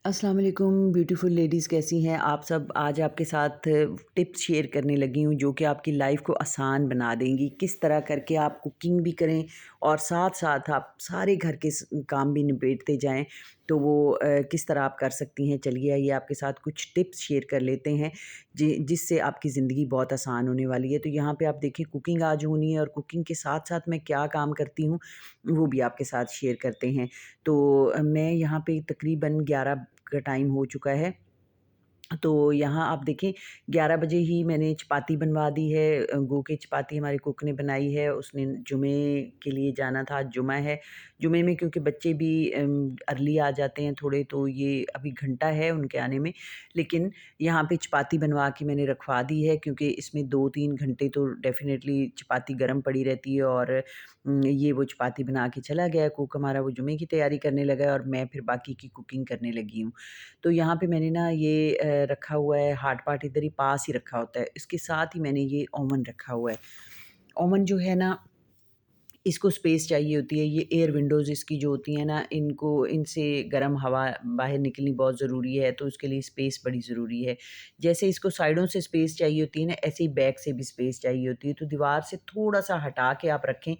अस्सलाम वालेकुम beautiful ladies, कैसी हैं आप सब। आज आपके साथ टिप्स शेयर करने लगी हूँ जो कि आपकी लाइफ को आसान बना देंगी। किस तरह करके आप कुकिंग भी करें और साथ साथ आप सारे घर के काम भी निबेड़ते जाएं, तो वो किस तरह आप कर सकती हैं। चलिए आइए आपके साथ कुछ टिप्स शेयर कर लेते हैं जिससे आपकी ज़िंदगी बहुत आसान होने वाली है। तो यहाँ पे आप देखिए, कुकिंग आज होनी है और कुकिंग के साथ साथ मैं क्या काम करती हूँ वो भी आपके साथ शेयर करते हैं। तो मैं यहाँ पे तकरीबन 11 का टाइम हो चुका है। तो यहाँ आप देखें, 11 बजे ही मैंने चपाती बनवा दी है। गो के चपाती हमारे कुक ने बनाई है। उसने जुमे के लिए जाना था, आज जुमा है। जुमे में क्योंकि बच्चे भी अर्ली आ जाते हैं थोड़े, तो ये अभी घंटा है उनके आने में। लेकिन यहाँ पे चपाती बनवा के मैंने रखवा दी है, क्योंकि इसमें 2-3 घंटे तो डेफ़िनेटली चपाती गरम पड़ी रहती है। और ये वो चपाती बना के चला गया कुक हमारा, वो जुमे की तैयारी करने लगा है और मैं फिर बाकी की कुकिंग करने लगी हूँ। तो यहाँ पे मैंने ना ये रखा हुआ है, हॉट पॉट इधर ही पास ही रखा होता है। इसके साथ ही मैंने ये ओवन रखा हुआ है। ओवन जो है ना, इसको स्पेस चाहिए होती है। ये एयर विंडोज़ इसकी जो होती हैं ना, इनको इनसे गर्म हवा बाहर निकलनी बहुत ज़रूरी है, तो उसके लिए स्पेस बड़ी ज़रूरी है। जैसे इसको साइडों से स्पेस चाहिए होती है ना, ऐसे ही बैक से भी स्पेस चाहिए होती है। तो दीवार से थोड़ा-सा हटा के आप रखें,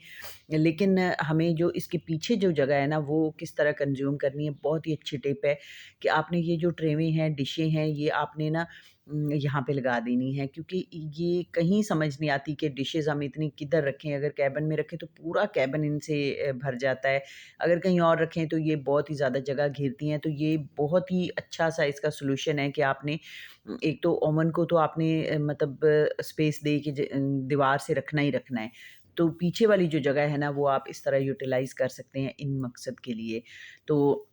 लेकिन हमें जो इसके पीछे जो जगह है ना, वो किस तरह कंज़्यूम करनी है, बहुत ही अच्छी टिप है कि आपने ये जो ट्रेवें हैं, डिशें हैं, ये आपने ना यहाँ पे लगा देनी है, क्योंकि ये कहीं समझ नहीं आती कि डिशेज़ हम इतनी किधर रखें। अगर कैबिन में रखें तो पूरा कैबिन इनसे भर जाता है। अगर कहीं और रखें तो ये बहुत ही ज़्यादा जगह घेरती हैं। तो ये बहुत ही अच्छा-सा इसका सॉल्यूशन है कि आपने एक तो ओवन को तो आपने मतलब स्पेस दे के दीवार से रखना ही रखना है। तो पीछे वाली जो जगह है ना, वो आप इस तरह यूटिलाइज़ कर सकते हैं इन मकसद के लिए। तो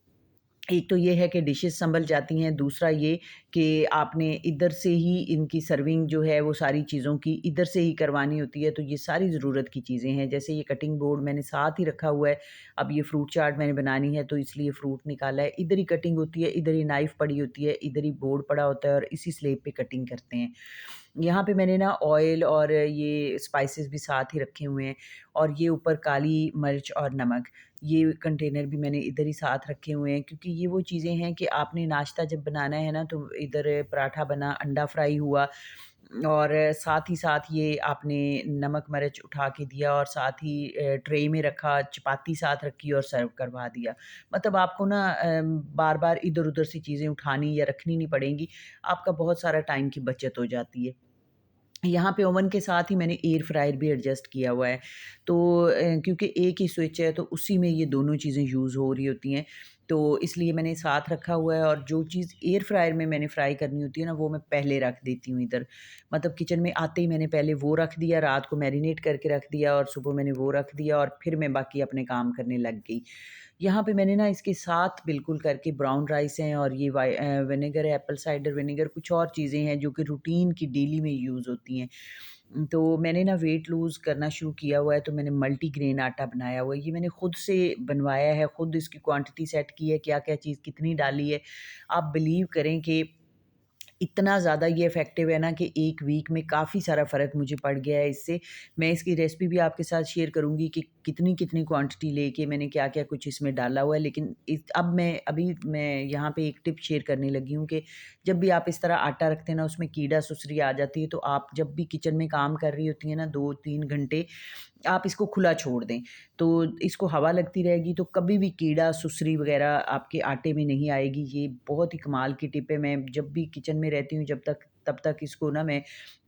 एक तो ये है कि डिशेज़ सँभल जाती हैं, दूसरा ये कि आपने इधर से ही इनकी सर्विंग जो है वो सारी चीज़ों की इधर से ही करवानी होती है, तो ये सारी ज़रूरत की चीज़ें हैं। जैसे ये कटिंग बोर्ड मैंने साथ ही रखा हुआ है। अब ये फ्रूट चाट मैंने बनानी है, तो इसलिए फ्रूट निकाला है। इधर ही कटिंग होती है, इधर ही नाइफ़ पड़ी होती है, इधर ही बोर्ड पड़ा होता है और इसी स्लेब पे कटिंग करते हैं। यहाँ पे मैंने ना ऑयल और ये स्पाइसेस भी साथ ही रखे हुए हैं, और ये ऊपर काली मिर्च और नमक, ये कंटेनर भी मैंने इधर ही साथ रखे हुए हैं, क्योंकि ये वो चीज़ें हैं कि आपने नाश्ता जब बनाना है ना, तो इधर पराठा बना, अंडा फ्राई हुआ, और साथ ही साथ ये आपने नमक मिर्च उठा के दिया, और साथ ही ट्रे में रखा, चपाती साथ रखी और सर्व करवा दिया। मतलब आपको ना बार-बार इधर-उधर से चीज़ें उठानी या रखनी नहीं पड़ेंगी। आपका बहुत सारा टाइम की बचत हो जाती है। यहाँ पे ओवन के साथ ही मैंने एयर फ्रायर भी एडजस्ट किया हुआ है। तो क्योंकि एक ही स्विच है, तो उसी में ये दोनों चीज़ें यूज़ हो रही होती हैं। तो इसलिए मैंने साथ रखा हुआ है, और जो चीज़ एयर फ्रायर में मैंने फ्राई करनी होती है ना, वो मैं पहले रख देती हूँ इधर। मतलब किचन में आते ही मैंने पहले वो रख दिया, रात को मैरिनेट करके रख दिया, और सुबह मैंने वो रख दिया, और फिर मैं बाकी अपने काम करने लग गई। यहाँ पे मैंने ना इसके साथ बिल्कुल करके ब्राउन राइस हैं, और ये विनेगर है, एप्पल साइडर विनेगर, कुछ और चीज़ें हैं जो कि रूटीन की डेली में यूज़ होती हैं। तो मैंने ना वेट लूज़ करना शुरू किया हुआ है, तो मैंने मल्टीग्रेन आटा बनाया हुआ है। ये मैंने खुद से बनवाया है, खुद इसकी क्वांटिटी सेट की है, क्या-क्या चीज़ कितनी डाली है। आप बिलीव करें कि इतना ज़्यादा ये इफ़ेक्टिव है ना, कि 1 वीक में काफ़ी सारा फ़र्क मुझे पड़ गया है इससे। मैं इसकी रेसिपी भी आपके साथ शेयर करूँगी कि कितनी-कितनी क्वांटिटी लेके मैंने क्या-क्या कुछ इसमें डाला हुआ है। लेकिन अभी मैं यहाँ पे एक टिप शेयर करने लगी हूँ कि जब भी आप इस तरह आटा रखते हैं ना, उसमें कीड़ा-सुसरी आ जाती है, तो आप जब भी किचन में काम कर रही होती हैं ना 2-3 घंटे, आप इसको खुला छोड़ दें। तो इसको हवा लगती रहेगी, तो कभी भी कीड़ा, सुसरी वग़ैरह आपके आटे में नहीं आएगी। ये बहुत ही कमाल की टिप है। मैं जब भी किचन में रहती हूँ, तब तक इसको ना मैं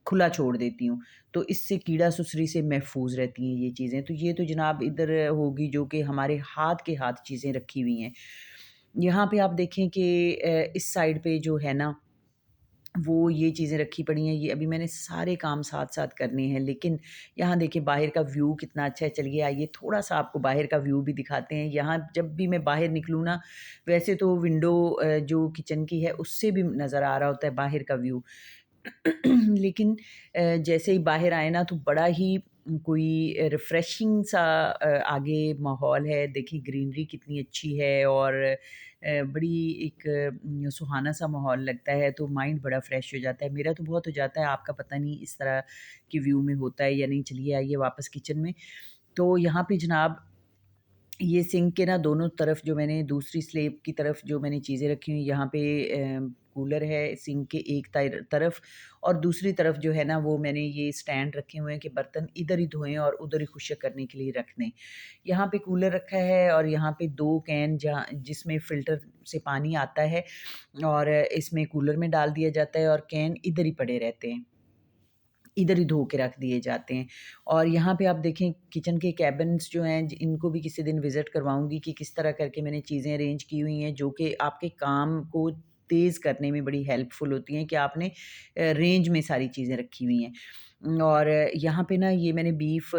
खुला छोड़ देती हूँ। तो इससे कीड़ा-सुसरी से महफ़ूज़ रहती हैं ये चीज़ें। तो ये तो जनाब इधर होगी जो कि हमारे हाथ के हाथ चीज़ें रखी हुई हैं। यहाँ पे आप देखें कि इस साइड पे जो है ना, वो ये चीज़ें रखी पड़ी हैं। ये अभी मैंने सारे काम साथ-साथ करने हैं, लेकिन यहाँ देखिए बाहर का व्यू कितना अच्छा है। चलिए आइए थोड़ा-सा आपको बाहर का व्यू भी दिखाते हैं। यहाँ जब भी मैं बाहर निकलूँ ना, वैसे तो विंडो जो किचन की है उससे भी नज़र आ रहा होता है बाहर का व्यू। लेकिन जैसे ही बाहर आए ना, तो बड़ा ही कोई रिफ्रेशिंग सा आगे माहौल है। देखिए ग्रीनरी कितनी अच्छी है, और बड़ी एक सुहाना सा माहौल लगता है, तो माइंड बड़ा फ्रेश हो जाता है। मेरा तो बहुत हो जाता है, आपका पता नहीं इस तरह के व्यू में होता है या नहीं। चलिए आइए वापस किचन में। तो यहाँ पे जनाब ये सिंक के ना दोनों तरफ जो मैंने दूसरी स्लैब की तरफ जो मैंने चीज़ें रखी हुई यहाँ पे कूलर है सिंक के एक तरफ और दूसरी तरफ जो है ना वो मैंने ये स्टैंड रखे हुए हैं कि बर्तन इधर ही धोएं और उधर ही खुश्क करने के लिए रख दें। यहाँ पे कूलर रखा है और यहाँ पे 2 कैन जहाँ जिसमें फ़िल्टर से पानी आता है और इसमें कूलर में डाल दिया जाता है और कैन इधर ही पड़े रहते हैं। इधर ही धो के रख दिए जाते हैं। और यहाँ पे आप देखें किचन के कैबिन्स जो हैं इनको भी किसी दिन विज़िट करवाऊँगी कि किस तरह करके मैंने चीज़ें अरेंज की हुई हैं जो कि आपके काम को तेज़ करने में बड़ी हेल्पफुल होती हैं कि आपने रेंज में सारी चीज़ें रखी हुई हैं। और यहाँ पे ना ये मैंने बीफ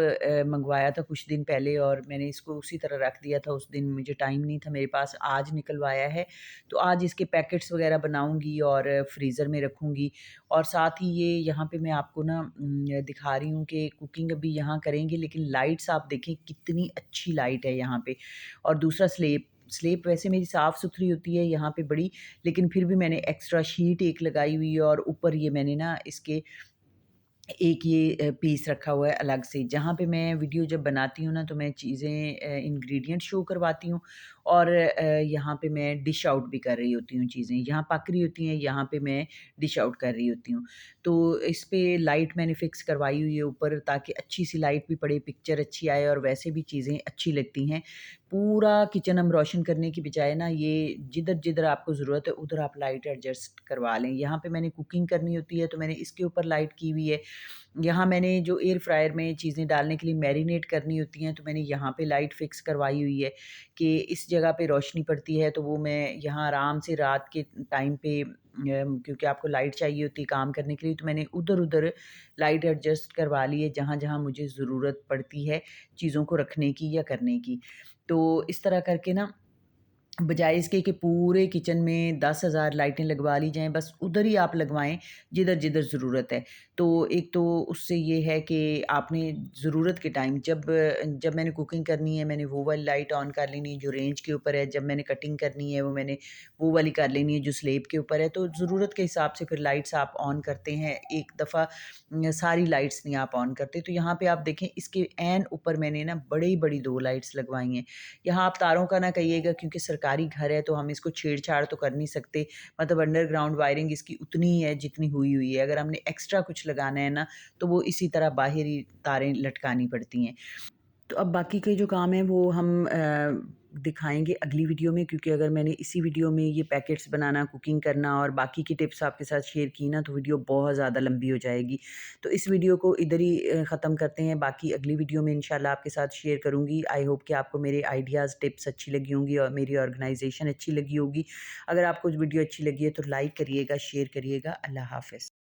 मँगवाया था कुछ दिन पहले और मैंने इसको उसी तरह रख दिया था, उस दिन मुझे टाइम नहीं था मेरे पास, आज निकलवाया है। तो आज इसके पैकेट्स वग़ैरह बनाऊँगी और फ्रीज़र में रखूँगी। और साथ ही ये यहाँ पे मैं आपको ना दिखा रही हूँ कि कुकिंग अभी यहाँ करेंगे लेकिन लाइट्स आप देखें कितनी अच्छी लाइट है यहाँ पे। और दूसरा स्लेब स्लेब वैसे मेरी साफ़-सुथरी होती है यहाँ पे बड़ी, लेकिन फिर भी मैंने एक्स्ट्रा शीट एक लगाई हुई है और ऊपर ये मैंने ना इसके एक ये पीस रखा हुआ है अलग से, जहाँ पे मैं वीडियो जब बनाती हूँ ना तो मैं चीज़ें इंग्रीडिएंट शो करवाती हूँ और यहाँ पे मैं डिश आउट भी कर रही होती हूँ चीज़ें। यहाँ पक रही होती हैं, यहाँ पे मैं डिश आउट कर रही होती हूँ। तो इस पे लाइट मैंने फ़िक्स करवाई हुई है ऊपर ताकि अच्छी-सी लाइट भी पड़े, पिक्चर अच्छी आए और वैसे भी चीज़ें अच्छी लगती हैं। पूरा किचन हम रोशन करने की बजाय ना ये जिधर-जिधर आपको ज़रूरत है उधर आप लाइट एडजस्ट करवा लें। यहाँ पे मैंने कुकिंग करनी होती है तो मैंने इसके ऊपर लाइट की हुई है। यहाँ मैंने जो एयर फ्रायर में चीज़ें डालने के लिए मैरिनेट करनी होती हैं, तो मैंने यहाँ पे लाइट फ़िक्स करवाई हुई है कि इस जगह पे रोशनी पड़ती है, तो वो मैं यहाँ आराम से रात के टाइम पे क्योंकि आपको लाइट चाहिए होती है काम करने के लिए, तो मैंने उधर-उधर लाइट एडजस्ट करवा ली है, जहाँ-जहाँ मुझे ज़रूरत पड़ती है चीज़ों को रखने की या करने की। तो इस तरह करके ना बजाय इसके कि पूरे किचन में 10,000 लाइटें लगवा ली जाएँ, बस उधर ही आप लगवाएँ जिधर-जिधर ज़रूरत है। तो एक तो उससे ये है कि आपने ज़रूरत के टाइम जब मैंने कुकिंग करनी है, मैंने वो वाली लाइट ऑन कर लेनी है जो रेंज के ऊपर है, जब मैंने कटिंग करनी है, वो मैंने वो वाली कर लेनी है जो स्लैब के ऊपर है। तो ज़रूरत के हिसाब से फिर लाइट्स आप ऑन करते हैं, एक दफ़ा सारी लाइट्स नहीं आप ऑन करते। तो यहाँ पे आप देखें इसके ऐन ऊपर मैंने ना बड़ी-बड़ी 2 लाइट्स लगवाई हैं। यहाँ आप तारों का ना कहिएगा क्योंकि सरकारी घर है तो हम इसको छेड़-छाड़ तो कर नहीं सकते। मतलब अंडरग्राउंड वायरिंग इसकी उतनी ही है जितनी हुई हुई है। अगर हमने एक्स्ट्रा कुछ लगाना है ना तो वो इसी तरह बाहर ही तारें लटकानी पड़ती हैं। तो अब बाकी के जो काम हैं वो हम दिखाएँगे अगली वीडियो में क्योंकि अगर मैंने इसी वीडियो में ये पैकेट्स बनाना, कुकिंग करना और बाकी की टिप्स आपके साथ शेयर की ना तो वीडियो बहुत ज़्यादा लंबी हो जाएगी। तो इस वीडियो को इधर ही ख़त्म करते हैं, बाकी अगली वीडियो में इंशाल्लाह आपके साथ शेयर करूँगी। आई होप कि आपको मेरे आइडियाज़, टिप्स अच्छी लगी होंगी और मेरी ऑर्गनाइज़ेशन अच्छी लगी होगी। अगर आपको वीडियो अच्छी लगी है तो लाइक करिएगा, शेयर करिएगा। अल्लाह हाफ़िज़।